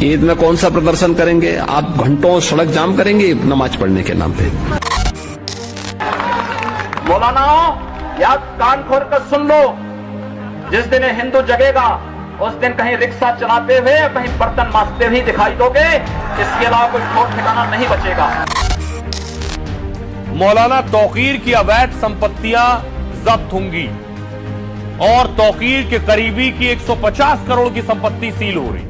ईद में कौन सा प्रदर्शन करेंगे? आप घंटों सड़क जाम करेंगे नमाज पढ़ने के नाम पे। मौलाना याद कान खोल कर सुन लो, जिस दिन हिंदू जगेगा उस दिन कहीं रिक्शा चलाते हुए कहीं बर्तन मांजते हुए दिखाई दोगे। इसके अलावा कोई ठोर ठिकाना नहीं बचेगा। मौलाना तौकीर की अवैध संपत्तियां जब्त होंगी और तौकीर के करीबी की 150 करोड़ की संपत्ति सील हो रही।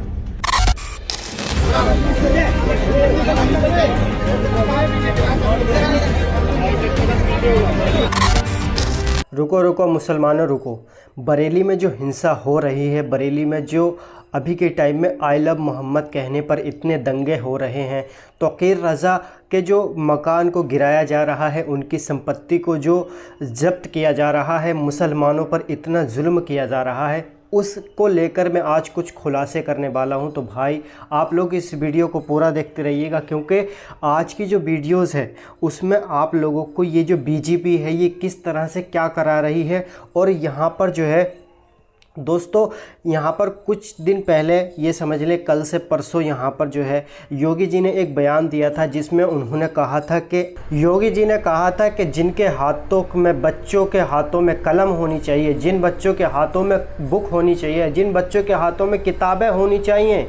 रुको रुको मुसलमानों रुको। बरेली में जो हिंसा हो रही है, बरेली में जो अभी के टाइम में आई लव मोहम्मद कहने पर इतने दंगे हो रहे हैं, तौकीर रज़ा के जो मकान को गिराया जा रहा है, उनकी संपत्ति को जो जब्त किया जा रहा है, मुसलमानों पर इतना जुल्म किया जा रहा है, उसको लेकर मैं आज कुछ खुलासे करने वाला हूं। तो भाई आप लोग इस वीडियो को पूरा देखते रहिएगा, क्योंकि आज की जो वीडियोस है उसमें आप लोगों को ये जो बीजेपी है ये किस तरह से क्या करा रही है। और यहाँ पर जो है दोस्तों, यहाँ पर कुछ दिन पहले ये समझ लें कल से परसों यहाँ पर जो है योगी जी ने एक बयान दिया था, जिसमें उन्होंने कहा था कि योगी जी ने कहा था कि जिनके हाथों में, बच्चों के हाथों में कलम होनी चाहिए, जिन बच्चों के हाथों में बुक होनी चाहिए, जिन बच्चों के हाथों में किताबें होनी चाहिए,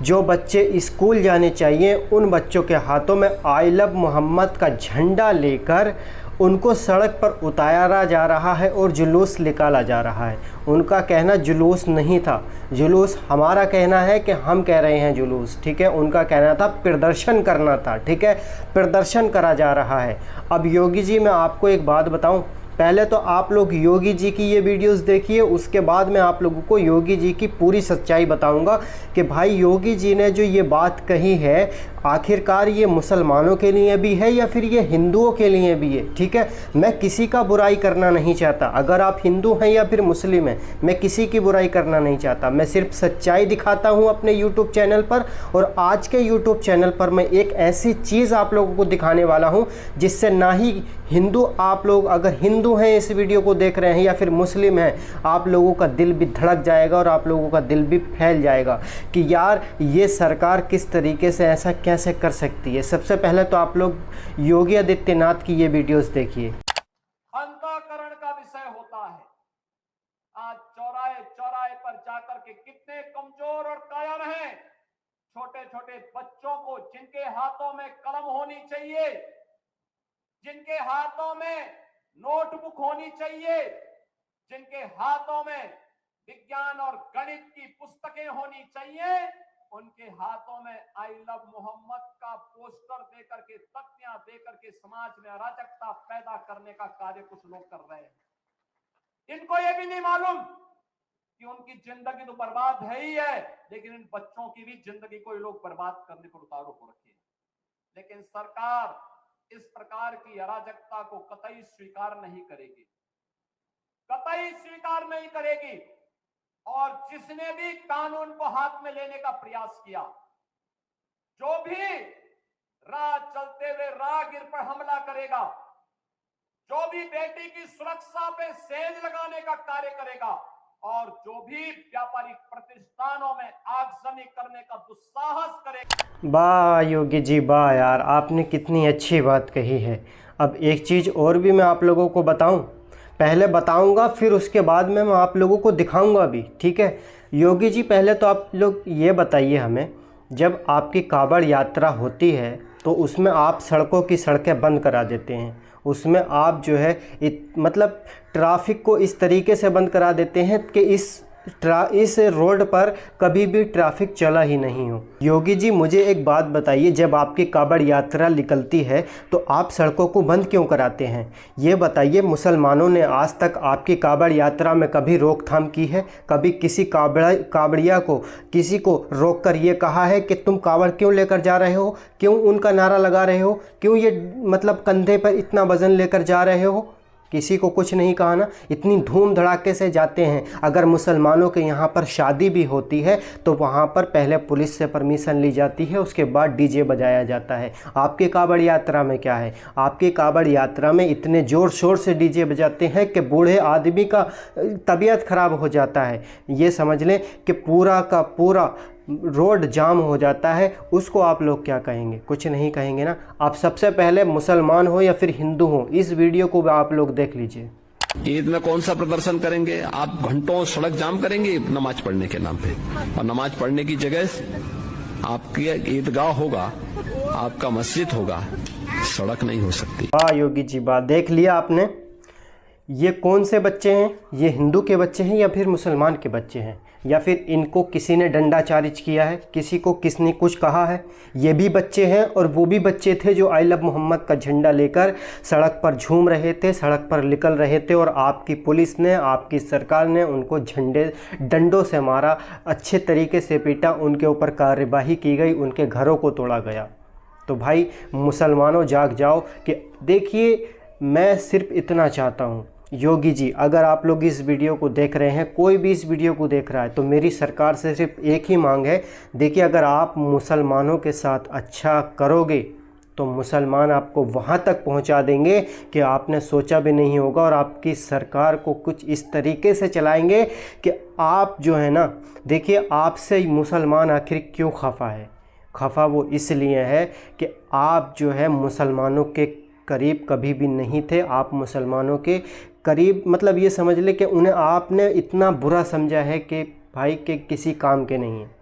जो बच्चे स्कूल जाने चाहिए, उन बच्चों के हाथों में आई लव मोहम्मद का झंडा लेकर उनको सड़क पर उतारा जा रहा है और जुलूस निकाला जा रहा है। उनका कहना जुलूस नहीं था, जुलूस हमारा कहना है कि हम कह रहे हैं जुलूस, ठीक है। उनका कहना था प्रदर्शन करना था, ठीक है। प्रदर्शन करा जा रहा है। अब योगी जी, मैं आपको एक बात बताऊं, पहले तो आप लोग योगी जी की ये वीडियोस देखिए, उसके बाद मैं आप लोगों को योगी जी की पूरी सच्चाई बताऊंगा कि भाई योगी जी ने जो ये बात कही है आखिरकार ये मुसलमानों के लिए भी है या फिर ये हिंदुओं के लिए भी है, ठीक है। मैं किसी का बुराई करना नहीं चाहता, अगर आप हिंदू हैं या फिर मुस्लिम हैं, मैं किसी की बुराई करना नहीं चाहता। मैं सिर्फ सच्चाई दिखाता हूं अपने यूट्यूब चैनल पर, और आज के यूट्यूब चैनल पर मैं एक ऐसी चीज़ आप लोगों को दिखाने वाला हूं जिससे ना ही हिंदू, आप लोग अगर हिंदू हैं इस वीडियो को देख रहे हैं या फिर मुस्लिम हैं, आप लोगों का दिल भी धड़क जाएगा और आप लोगों का दिल भी फैल जाएगा कि यार ये सरकार किस तरीके से ऐसा कैसे कर सकती है। सबसे पहले तो आप लोग योगी आदित्यनाथ की ये वीडियोस देखिए। अंतःकरण का विषय होता है। आज चौराहे चौराहे पर जाकर के कितने कमजोर और कायर हैं, छोटे छोटे बच्चों को जिनके हाथों में कलम होनी चाहिए, जिनके हाथों में नोटबुक होनी चाहिए, जिनके हाथों में विज्ञान और गणित की पुस्तकें होनी चाहिए, उनके हाथों में आई लव मोहम्मद का पोस्टर देकर के, तख्तियां देकर के समाज में अराजकता पैदा करने का कार्य कुछ लोग कर रहे हैं। इनको यह भी नहीं मालूम कि उनकी जिंदगी तो बर्बाद है ही है, लेकिन इन बच्चों की भी जिंदगी को ये लोग बर्बाद करने पर उतारू हो रखे हैं। लेकिन सरकार इस प्रकार की अराजकता को कतई स्वीकार नहीं करेगी, कतई स्वीकार नहीं करेगी। और जिसने भी कानून को हाथ में लेने का प्रयास किया, जो भी राह चलते हुए राहगीर पर हमला करेगा, जो भी बेटी की सुरक्षा पे सेंध लगाने का कार्य करेगा, और जो भी व्यापारिक प्रतिष्ठानों में आगजनी करने का दुस्साहस करेगा। वाह योगी जी वाह यार, आपने कितनी अच्छी बात कही है। अब एक चीज़ और भी मैं आप लोगों को बताऊं, पहले बताऊंगा फिर उसके बाद में मैं आप लोगों को दिखाऊंगा भी, ठीक है। योगी जी पहले तो आप लोग ये बताइए हमें, जब आपकी कांवड़ यात्रा होती है तो उसमें आप सड़कों की सड़कें बंद करा देते हैं, उसमें आप जो है मतलब ट्रैफिक को इस तरीके से बंद करा देते हैं कि इस रोड पर कभी भी ट्रैफिक चला ही नहीं हो। योगी जी मुझे एक बात बताइए, जब आपकी कांवड़ यात्रा निकलती है तो आप सड़कों को बंद क्यों कराते हैं? ये बताइए, मुसलमानों ने आज तक आपकी कांवड़ यात्रा में कभी रोकथाम की है? कभी किसी कांवड़िया को, किसी को रोक कर ये कहा है कि तुम कांवड़ क्यों लेकर जा रहे हो, क्यों उनका नारा लगा रहे हो, क्यों ये मतलब कंधे पर इतना वजन लेकर जा रहे हो? किसी को कुछ नहीं कहा ना। इतनी धूम धड़ाके से जाते हैं। अगर मुसलमानों के यहाँ पर शादी भी होती है तो वहाँ पर पहले पुलिस से परमिशन ली जाती है, उसके बाद डीजे बजाया जाता है। आपके कांवड़ यात्रा में क्या है? आपके कांवड़ यात्रा में इतने ज़ोर शोर से डीजे बजाते हैं कि बूढ़े आदमी का तबीयत ख़राब हो जाता है। ये समझ लें कि पूरा का पूरा रोड जाम हो जाता है, उसको आप लोग क्या कहेंगे? कुछ नहीं कहेंगे ना। आप सबसे पहले मुसलमान हो या फिर हिंदू हो, इस वीडियो को आप लोग देख लीजिए। ईद में कौन सा प्रदर्शन करेंगे? आप घंटों सड़क जाम करेंगे नमाज पढ़ने के नाम पे, और नमाज पढ़ने की जगह आपकी ईदगाह होगा, आपका मस्जिद होगा, सड़क नहीं हो सकती। वाह योगी जी, बात देख लिया आपने। ये कौन से बच्चे हैं? ये हिंदू के बच्चे हैं या फिर मुसलमान के बच्चे हैं, या फिर इनको किसी ने डंडाचारिज किया है, किसी को किसने कुछ कहा है? ये भी बच्चे हैं और वो भी बच्चे थे जो आई लव मोहम्मद का झंडा लेकर सड़क पर झूम रहे थे, सड़क पर निकल रहे थे, और आपकी पुलिस ने, आपकी सरकार ने उनको डंडों से मारा, अच्छे तरीके से पीटा, उनके ऊपर कार्यवाही की गई, उनके घरों को तोड़ा गया। तो भाई मुसलमानों जाग जाओ। कि देखिए, मैं सिर्फ इतना चाहता हूँ योगी जी, अगर आप लोग इस वीडियो को देख रहे हैं, कोई भी इस वीडियो को देख रहा है, तो मेरी सरकार से सिर्फ एक ही मांग है। देखिए, अगर आप मुसलमानों के साथ अच्छा करोगे तो मुसलमान आपको वहाँ तक पहुँचा देंगे कि आपने सोचा भी नहीं होगा, और आपकी सरकार को कुछ इस तरीके से चलाएंगे कि आप जो है ना, देखिए आपसे मुसलमान आखिर क्यों खफा है? खफा वो इसलिए है कि आप जो है मुसलमानों के करीब कभी भी नहीं थे। आप मुसलमानों के करीब मतलब ये समझ ले कि उन्हें आपने इतना बुरा समझा है कि भाई के किसी काम के नहीं है।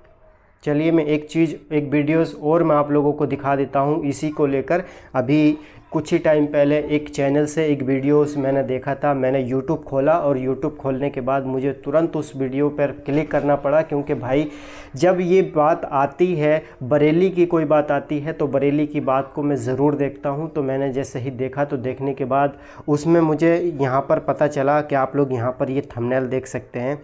चलिए, मैं एक वीडियोस और मैं आप लोगों को दिखा देता हूँ इसी को लेकर। अभी कुछ ही टाइम पहले एक चैनल से एक वीडियोस मैंने देखा था। मैंने यूट्यूब खोला और यूट्यूब खोलने के बाद मुझे तुरंत उस वीडियो पर क्लिक करना पड़ा, क्योंकि भाई जब ये बात आती है, बरेली की कोई बात आती है, तो बरेली की बात को मैं ज़रूर देखता हूँ। तो मैंने जैसे ही देखा, तो देखने के बाद उसमें मुझे यहाँ पर पता चला कि आप लोग यहाँ पर ये थंबनेल देख सकते हैं।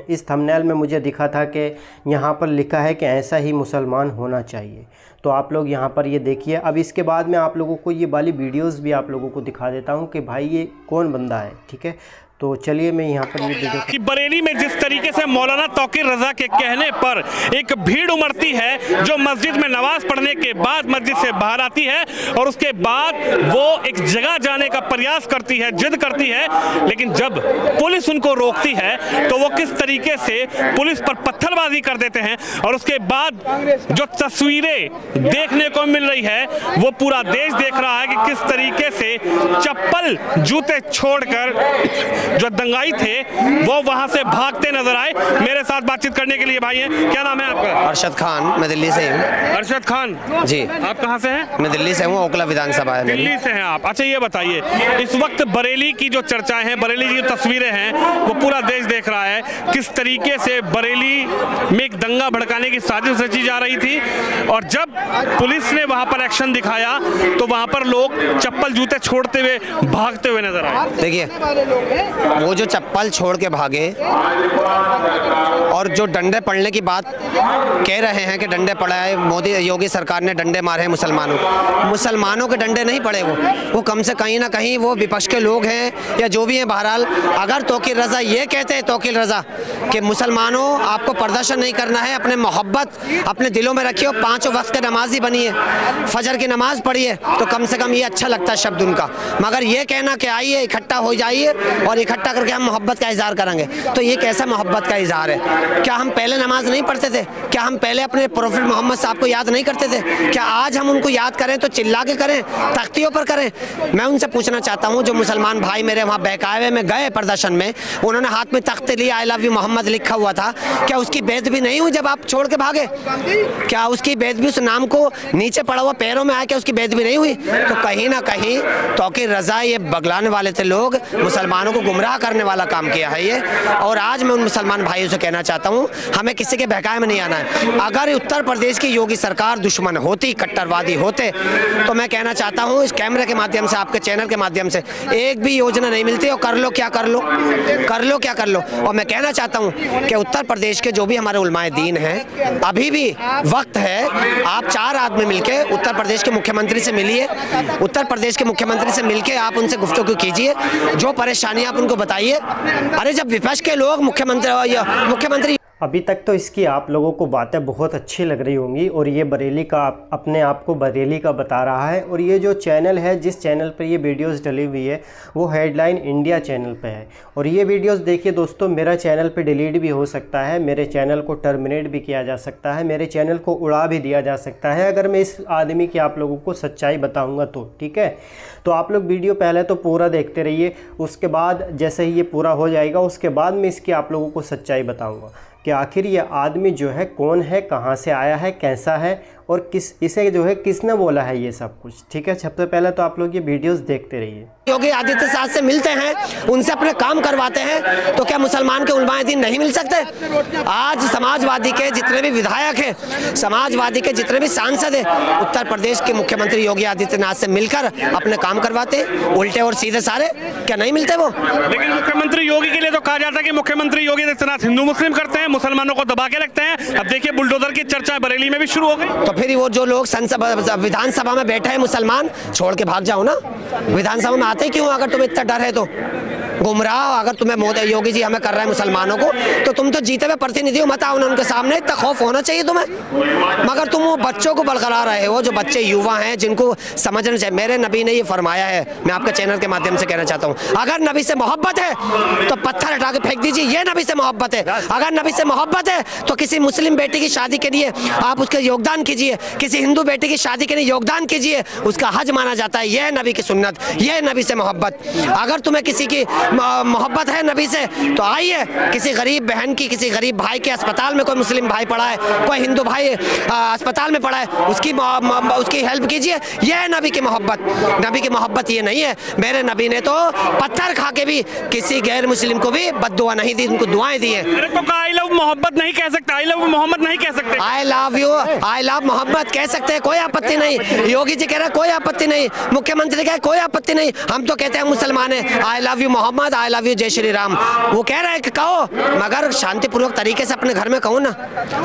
इस थंबनेल में मुझे दिखा था कि यहाँ पर लिखा है कि ऐसा ही मुसलमान होना चाहिए। तो आप लोग यहाँ पर ये देखिए। अब इसके बाद मैं आप लोगों को ये वाली वीडियोस भी आप लोगों को दिखा देता हूँ कि भाई ये कौन बंदा है, ठीक है। तो चलिए मैं यहाँ पर ये वीडियो कि बरेली में जिस तरीके से मौलाना तौकीर रजा के कहने पर एक भीड़ उमड़ती है, जो मस्जिद में नमाज पढ़ने के बाद मस्जिद से बाहर आती है और उसके बाद वो एक जगह जाने का प्रयास करती है, जिद करती है, लेकिन जब पुलिस उनको रोकती है तो वो किस तरीके से पुलिस पर पत्थरबाजी कर देते हैं। और उसके बाद जो तस्वीरें देखने को मिल रही है, वो पूरा देश देख रहा है कि किस तरीके से चप्पल जूते छोड़कर जो दंगाई थे वो वहां से भागते नजर आए। मेरे साथ बातचीत करने के लिए भाई हैं, क्या नाम है आपका? अरशद खान, मैं दिल्ली से हूँ। अरशद खान जी। आप कहाँ से हैं? मैं दिल्ली से हूँ, ओखला विधानसभा है। दिल्ली से हैं आप? अच्छा, ये बताइए, इस वक्त बरेली की जो चर्चाएं हैं, बरेली की जो तस्वीरें हैं, वो पूरा देश देख रहा है किस तरीके से बरेली में एक दंगा भड़काने की साजिश रची जा रही थी, और जब पुलिस ने वहां पर एक्शन दिखाया तो वहां पर लोग चप्पल जूते छोड़ते हुए भागते हुए नजर आए। देखिए, वो जो चप्पल छोड़ के भागे और जो डंडे पड़ने की बात कह रहे हैं कि डंडे पड़ा है, मोदी योगी सरकार ने डंडे मारे हैं मुसलमानों के डंडे नहीं पड़े। वो कम से कहीं ना कहीं वो विपक्ष के लोग हैं या जो भी हैं। बहरहाल, अगर तौकीर रजा ये कहते हैं, तौकीर रजा कि मुसलमानों आपको प्रदर्शन नहीं करना है, अपने मोहब्बत अपने दिलों में रखिए, 5 वक्त के नमाजी बनिए, फजर की नमाज पढ़िए, तो कम से कम ये अच्छा लगता है शब्द उनका। मगर ये कहना कि आइए इकट्ठा हो जाइए और इकट्ठा करके हम मोहब्बत का इजहार करेंगे, तो ये कैसा मोहब्बत का इजहार है? क्या हम पहले नमाज नहीं पढ़ते थे? क्या हम पहले अपने प्रोफेट मोहम्मद साहब को याद नहीं करते थे? क्या आज हम उनको याद करें तो चिल्ला के करें, तख्तियों पर करें? मैं उनसे पूछना चाहता हूं, जो मुसलमान भाई मेरे वहाँ बहकावे में गए प्रदर्शन में, उन्होंने हाथ में तख्त लिया, आई लव यू मोहम्मद लिखा हुआ था, क्या उसकी बेदबी नहीं हुई जब आप छोड़ के भागे? क्या उसकी बेदबी, उस नाम को नीचे पड़ा हुआ पैरों में आया, क्या उसकी बेदबी नहीं हुई? तो कहीं ना कहीं तौकीर रजा ये बगलाने वाले थे लोग, मुसलमानों को गुमराह करने वाला काम किया है ये। और आज मैं उन मुसलमान भाइयों से कहना चाहता हूँ, हमें किसी के बहकावे में नहीं आना है। अगर उत्तर प्रदेश की योगी सरकार दुश्मन होती, कट्टरवादी होते, तो मैं कहना चाहता हूँ इस कैमरे के माध्यम से, आपके चैनल के माध्यम से, एक भी योजना नहीं मिलती, और कर लो क्या कर लो, कर लो क्या कर लो। और मैं कहना चाहता हूँ कि उत्तर प्रदेश के जो भी हमारे उलमाए दीन हैं, अभी भी वक्त है, आप 4 आदमी मिलके उत्तर प्रदेश के मुख्यमंत्री से मिलिए, उत्तर प्रदेश के मुख्यमंत्री से मिलके आप उनसे गुफ्तगू कीजिए, जो परेशानी आप उनको बताइए। अरे जब विपक्ष के लोग मुख्यमंत्री अभी तक तो इसकी आप लोगों को बातें बहुत अच्छी लग रही होंगी और ये बरेली का अपने आप को बरेली का बता रहा है। और ये जो चैनल है, जिस चैनल पर ये वीडियोस डली हुई है, वो हेडलाइन इंडिया चैनल पे है। और ये वीडियोस देखिए दोस्तों, मेरा चैनल पे डिलीट भी हो सकता है, मेरे चैनल को टर्मिनेट भी किया जा सकता है, मेरे चैनल को उड़ा भी दिया जा सकता है अगर मैं इस आदमी की आप लोगों को सच्चाई बताऊँगा तो। ठीक है, तो आप लोग वीडियो पहले तो पूरा देखते रहिए, उसके बाद जैसे ही ये पूरा हो जाएगा उसके बाद मैं इसकी आप लोगों को सच्चाई बताऊँगा कि आखिर ये आदमी जो है कौन है, कहाँ से आया है, कैसा है और इसे जो है किसने बोला है ये सब कुछ। ठीक है, सबसे पहले तो आप लोग ये वीडियोस देखते रहिए। योगी आदित्यनाथ से मिलते हैं, उनसे अपने काम करवाते हैं, तो क्या मुसलमान के उलमाए दीन नहीं मिल सकते? आज समाजवादी के जितने भी विधायक हैं, समाजवादी के जितने भी सांसद हैं, उत्तर प्रदेश के मुख्यमंत्री योगी आदित्यनाथ से मिलकर अपने काम करवाते हैं, उल्टे और सीधे सारे। क्या नहीं मिलते वो? लेकिन मुख्यमंत्री योगी के लिए तो कहा जाता है कि मुख्यमंत्री योगी आदित्यनाथ हिंदू मुस्लिम करते हैं, मुसलमानों को दबा के रखते हैं। अब देखिए बुलडोजर की चर्चा बरेली में भी शुरू हो गई। तो फिर वो जो लोग विधानसभा में बैठे हैं मुसलमान, छोड़ के भाग जाओ ना। विधानसभा में आते क्यों अगर तुम्हें इतना डर है तो? गुमराह अगर तुम्हें मोदी योगी जी हमें कर रहे हैं मुसलमानों को, तो तुम तो जीते हुए प्रतिनिधि हो, मत आओ ना उनके सामने। इतना खौफ होना चाहिए तुम्हें, मगर तुम वो बच्चों को बरकरार रहे हो, जो बच्चे युवा हैं जिनको समझना चाहिए। मेरे नबी ने ये फरमाया है, मैं आपके चैनल के माध्यम से कहना चाहता हूँ, अगर नबी से मोहब्बत है तो पत्थर हटा के फेंक दीजिए, ये नबी से मोहब्बत है। अगर नबी से मोहब्बत है तो किसी मुस्लिम बेटी की शादी के लिए आप उसके योगदान कीजिए, किसी हिंदू बेटी की शादी के लिए योगदान कीजिए, उसका हज माना जाता है। यह नबी की सुन्नत, यह नबी से मोहब्बत। अगर तुम्हें किसी की मोहब्बत है नबी से तो आइए, किसी गरीब बहन की, किसी गरीब भाई के अस्पताल में कोई मुस्लिम भाई पड़ा है, कोई हिंदू भाई अस्पताल में पड़ा है, उसकी हेल्प कीजिए। यह है नबी की मोहब्बत। नबी की मोहब्बत ये नहीं है। मेरे नबी ने तो पत्थर खा के भी किसी गैर मुस्लिम को भी बद्दुआ नहीं दी, उनको दुआएं दी है। तो आई लव मोहब्बत नहीं कह सकते, आई लव मोहम्मद नहीं कह सकते, आई लव यू, आई लव मोहब्बत कह सकते हैं, कोई आपत्ति नहीं। योगी जी कह रहे हैं कोई आपत्ति नहीं, मुख्यमंत्री कह कोई आपत्ति नहीं। हम तो कहते हैं मुसलमान है, I love you Mohammed, I love you जय श्री राम। वो कह रहे हैं कि कहो, मगर शांतिपूर्वक तरीके से अपने घर में कहो ना,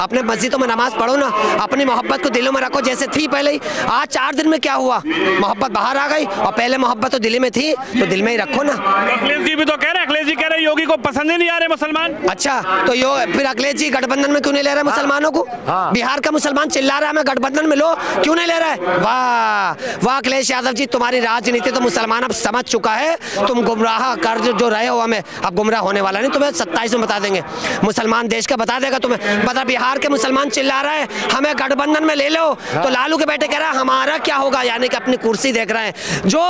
अपने मस्जिदों में नमाज पढ़ो ना, अपनी मोहब्बत को दिलों में रखो जैसे थी पहले ही। आज 4 दिन में क्या हुआ, मोहब्बत बाहर आ गई, और पहले मोहब्बत तो दिल में थी, तो दिल में ही रखो ना। अखिलेश जी भी तो कह रहे हैं, अखिलेश जी कह रहे हैं योगी को पसंद ही नहीं आ रहे मुसलमान। अच्छा, तो फिर अखिलेश जी गठबंधन में क्यों नहीं ले रहे मुसलमानों को? बिहार का मुसलमान चिल्ला रहा है मैं गठबंधन में लो, क्यों नहीं ले रहा है? वाह वाह अखिलेश यादव जी, तुम्हारी राजनीति तो मुसलमान अब समझ चुका है। तुम गुमराह कर जो रहे हो हमें, अब गुमराह होने वाला नहीं, तुम्हें 27 में बता देंगे। मुसलमान देश का बता देगा तुम्हें। बता, बिहार के मुसलमान चिल्ला रहे हैं हमें गठबंधन में ले लो, तो लालू के बेटे कह रहा है हमारा क्या होगा, यानी कि अपनी कुर्सी देख रहे हैं। जो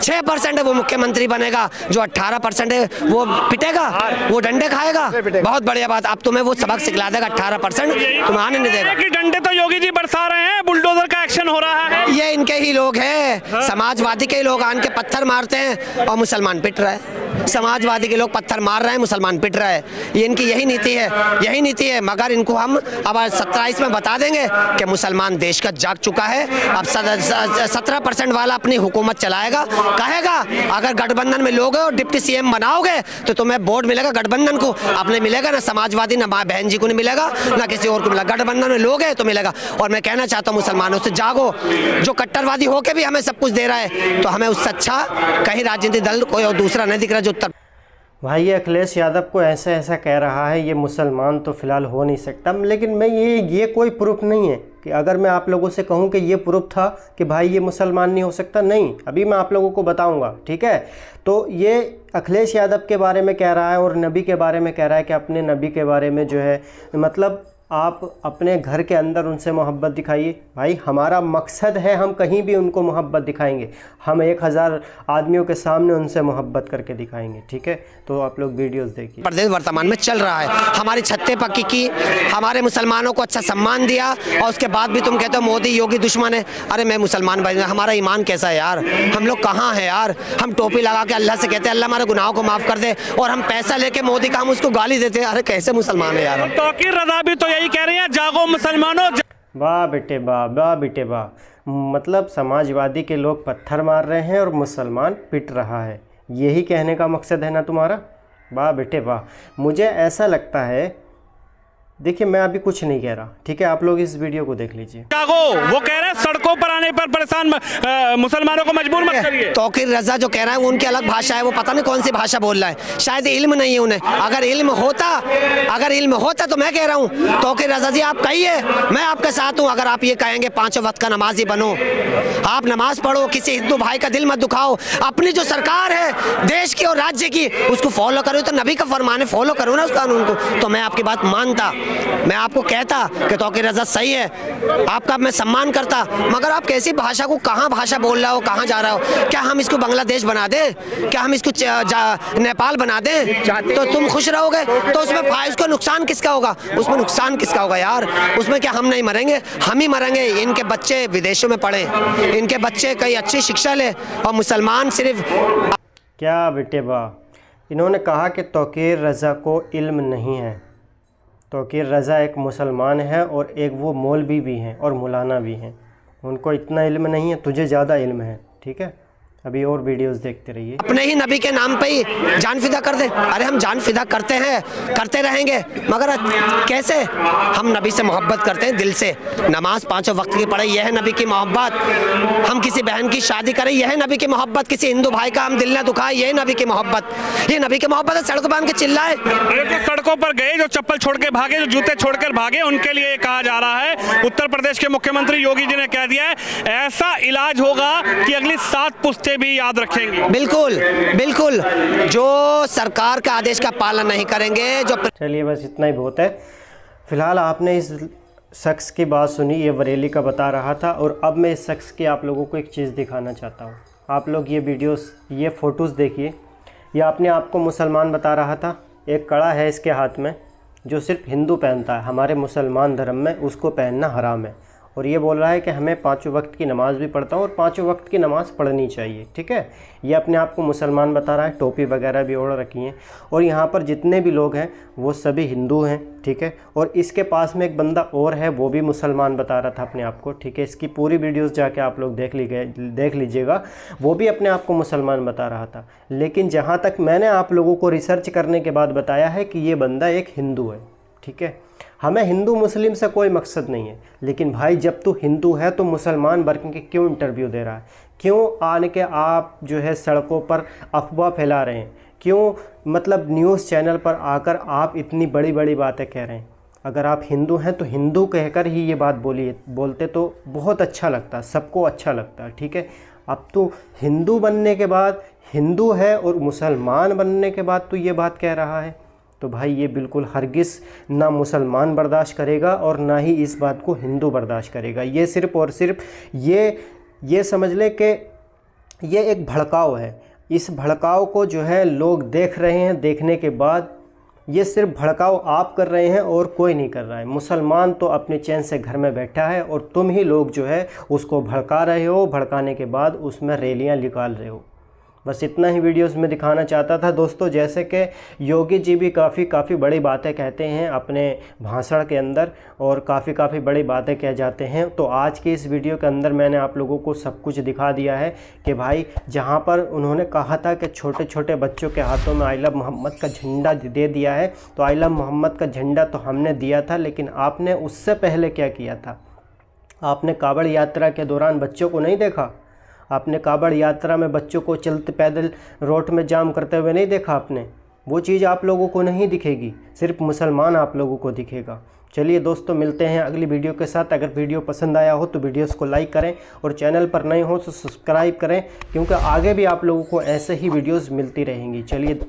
6% है वो मुख्यमंत्री बनेगा, जो 18% है वो पिटेगा, वो डंडे खाएगा। बहुत बढ़िया बात, अब तुम्हें वो सबक सिखला देगा। 18% तुम्हें आने नहीं देगा। कि डंडे तो योगी जी बरसा रहे हैं, बुलडोजर का एक्शन हो रहा है। ये इनके ही लोग हैं, समाजवादी के लोग आन के पत्थर मारते हैं और मुसलमान पिट रहा है। समाजवादी के लोग पत्थर मार रहे हैं, मुसलमान पिट रहा है। ये इनकी यही नीति है, यही नीति है। मगर इनको हम अब 27 में बता देंगे कि मुसलमान देश का जाग चुका है। अब 17% वाला अपनी हुकूमत चलाएगा, कहेगा अगर गठबंधन में लोगे और डिप्टी सीएम बनाओगे तो तुम्हें वोट मिलेगा गठबंधन को, अपने मिलेगा ना समाजवादी, ना माँ बहन जी को नहीं मिलेगा, ना किसी और को मिलेगा। गठबंधन में लोगे तो मिलेगा। और मैं कहना चाहता हूँ मुसलमानों से, जागो। जो कट्टरवादी होके भी हमें सब कुछ दे रहा है, तो हमें उससे अच्छा कहीं राजनीतिक दल कोई और दूसरा नहीं दिख रहा जो उत्तर। भाई ये अखिलेश यादव को ऐसा कह रहा है, ये मुसलमान तो फ़िलहाल हो नहीं सकता। लेकिन मैं ये कोई प्रूफ नहीं है कि अगर मैं आप लोगों से कहूं कि ये प्रूफ था कि भाई ये मुसलमान नहीं हो सकता, नहीं। अभी मैं आप लोगों को बताऊंगा, ठीक है। तो ये अखिलेश यादव के बारे में कह रहा है और नबी के बारे में कह रहा है कि अपने नबी के बारे में जो है, मतलब आप अपने घर के अंदर उनसे मोहब्बत दिखाइए। भाई हमारा मकसद है, हम कहीं भी उनको मोहब्बत दिखाएंगे, हम 1000 आदमियों के सामने उनसे मोहब्बत करके दिखाएंगे, ठीक है। तो आप लोग वीडियोस देखिए। प्रदेश वर्तमान में चल रहा है, हमारी छत्ते पक्की की, हमारे मुसलमानों को अच्छा सम्मान दिया, और उसके बाद भी तुम कहते हो मोदी योगी दुश्मन है। अरे मैं मुसलमान भाई, हमारा ईमान कैसा है यार? हम लोग कहाँ हैं यार? हम टोपी लगा के अल्लाह से कहते हैं अल्लाह हमारे गुनाहों को माफ़ कर दे, और हम पैसा लेके मोदी का हम उसको गाली देते हैं। अरे कैसे मुसलमान है यार? तौकीर रज़ा भी तो यही कह रही है, जागो मुसलमानों। वाह बेटे वाह, वाह बेटे वाह। मतलब समाजवादी के लोग पत्थर मार रहे हैं और मुसलमान पिट रहा है, यही कहने का मकसद है ना तुम्हारा? वाह बेटे वाह। मुझे ऐसा लगता है देखिए मैं अभी कुछ नहीं कह रहा, ठीक है, आप लोग इस वीडियो को देख लीजिए। वो कह रहे हैं सड़कों पर आने पर परेशान मुसलमानों को मजबूर मत करिए। तौकीर रजा जो कह रहा है उनकी अलग भाषा है, वो पता नहीं कौन सी भाषा बोल रहा है, शायद इल्म नहीं है उन्हें। अगर इल्म होता तो मैं कह रहा हूँ तौकीर रजा जी आप कहिए, मैं आपके साथ हूँ। अगर आप ये कहेंगे 5 वक्त का नमाजी बनो, आप नमाज पढ़ो, किसी हिंदू भाई का दिल मत दुखाओ, अपनी जो सरकार है देश की और राज्य की उसको फॉलो करो, तो नबी का फरमान है फॉलो करो ना उस कानून को, तो मैं आपकी बात मानता, मैं आपको कहता कि तौकीर रजा सही है, आपका मैं सम्मान करता। मगर आप कैसी भाषा को कहाँ भाषा बोल रहा हो, कहाँ जा रहा हो? क्या हम इसको बांग्लादेश बना दें? क्या हम इसको नेपाल बना दें? तो तुम खुश रहोगे? तो उसमें इसको नुकसान किसका होगा? उसमें नुकसान किसका होगा यार? उसमें क्या हम नहीं मरेंगे? हम ही मरेंगे। इनके बच्चे विदेशों में पढ़े, इनके बच्चे कई अच्छी शिक्षा ले, और मुसलमान सिर्फ क्या बेटे बा, इन्होंने कहा कि तौकीर रजा को इल्म नहीं है। तौकीर रजा एक मुसलमान है और एक वो मौलवी भी हैं और मौलाना भी हैं, उनको इतना इल्म नहीं है, तुझे ज़्यादा इल्म है, ठीक है। अभी और वीडियोस देखते रहिए। अपने ही नबी के नाम पे ही जान फिदा कर दे। अरे हम जान फिदा करते हैं, करते रहेंगे, मगर कैसे? हम नबी से मोहब्बत करते हैं दिल से, नमाज 5 वक्त की पढ़े, यह है नबी की मोहब्बत। हम किसी बहन की शादी करें, यह है नबी की मोहब्बत। किसी हिंदू भाई का हम दिल न दुखाए, यह नबी की मोहब्बत। ये नबी की मोहब्बत है। सड़क बांध के चिल्लाए। जो सड़कों पर गए, जो चप्पल छोड़ के भागे, जो जूते छोड़कर भागे, उनके लिए कहा जा रहा है, उत्तर प्रदेश के मुख्यमंत्री योगी जी ने कह दिया है ऐसा इलाज होगा कि अगली 7 पुश्तें भी याद रखेंगे। बिल्कुल बिल्कुल, जो सरकार का आदेश का पालन नहीं करेंगे, जो चलिए बस इतना ही बहुत है। फिलहाल आपने इस शख्स की बात सुनी, ये बरेली का बता रहा था, और अब मैं इस शख्स की आप लोगों को एक चीज़ दिखाना चाहता हूँ। आप लोग ये वीडियोस, ये फ़ोटोज़ देखिए। ये अपने आप को मुसलमान बता रहा था, एक कड़ा है इसके हाथ में जो सिर्फ हिंदू पहनता है, हमारे मुसलमान धर्म में उसको पहनना हराम है, और ये बोल रहा है कि हमें 5 वक्त की नमाज़ भी पढ़ता हूँ और 5 वक्त की नमाज़ पढ़नी चाहिए, ठीक है। ये अपने आप को मुसलमान बता रहा है, टोपी वगैरह भी ओढ़ रखी हैं, और यहाँ पर जितने भी लोग हैं वो सभी हिंदू हैं, ठीक है। और इसके पास में एक बंदा और है, वो भी मुसलमान बता रहा था अपने आप को, ठीक है। इसकी पूरी वीडियोस जाके आप लोग देख लीजिएगा, वो भी अपने आप को मुसलमान बता रहा था। लेकिन जहाँ तक मैंने आप लोगों को रिसर्च करने के बाद बताया है कि ये बंदा एक हिंदू है, ठीक है। हमें हिंदू मुस्लिम से कोई मकसद नहीं है, लेकिन भाई जब तू हिंदू है तो मुसलमान वर्ग के क्यों इंटरव्यू दे रहा है? क्यों आने के आप जो है सड़कों पर अफवाह फैला रहे हैं? क्यों मतलब न्यूज़ चैनल पर आकर आप इतनी बड़ी बड़ी बातें कह रहे हैं? अगर आप हिंदू हैं तो हिंदू कहकर ही ये बात बोलते तो बहुत अच्छा लगता, सबको अच्छा लगता, ठीक है। अब तो हिंदू बनने के बाद, हिंदू है और मुसलमान बनने के बाद तो ये बात कह रहा है, तो भाई ये बिल्कुल हरगिज़ ना मुसलमान बर्दाश्त करेगा और ना ही इस बात को हिंदू बर्दाश्त करेगा। ये सिर्फ़ और सिर्फ ये समझ ले कि ये एक भड़काव है। इस भड़काव को जो है लोग देख रहे हैं, देखने के बाद ये सिर्फ भड़काव आप कर रहे हैं और कोई नहीं कर रहा है। मुसलमान तो अपने चैन से घर में बैठा है और तुम ही लोग जो है उसको भड़का रहे हो, भड़काने के बाद उसमें रैलियाँ निकाल रहे हो। बस इतना ही वीडियोस में दिखाना चाहता था दोस्तों। जैसे कि योगी जी भी काफ़ी बड़ी बातें कहते हैं अपने भाषण के अंदर, और काफ़ी बड़ी बातें कह जाते हैं। तो आज की इस वीडियो के अंदर मैंने आप लोगों को सब कुछ दिखा दिया है कि भाई जहां पर उन्होंने कहा था कि छोटे छोटे बच्चों के हाथों में आई लव मोहम्मद का झंडा दे दिया है, तो आई लव मोहम्मद का झंडा तो हमने दिया था, लेकिन आपने उससे पहले क्या किया था? आपने कावड़ यात्रा के दौरान बच्चों को नहीं देखा? आपने कावड़ यात्रा में बच्चों को चलते पैदल रोड में जाम करते हुए नहीं देखा आपने? वो चीज़ आप लोगों को नहीं दिखेगी, सिर्फ मुसलमान आप लोगों को दिखेगा। चलिए दोस्तों, मिलते हैं अगली वीडियो के साथ। अगर वीडियो पसंद आया हो तो वीडियोस को लाइक करें, और चैनल पर नए हो तो सब्सक्राइब करें, क्योंकि आगे भी आप लोगों को ऐसे ही वीडियोस मिलती रहेंगी। चलिए।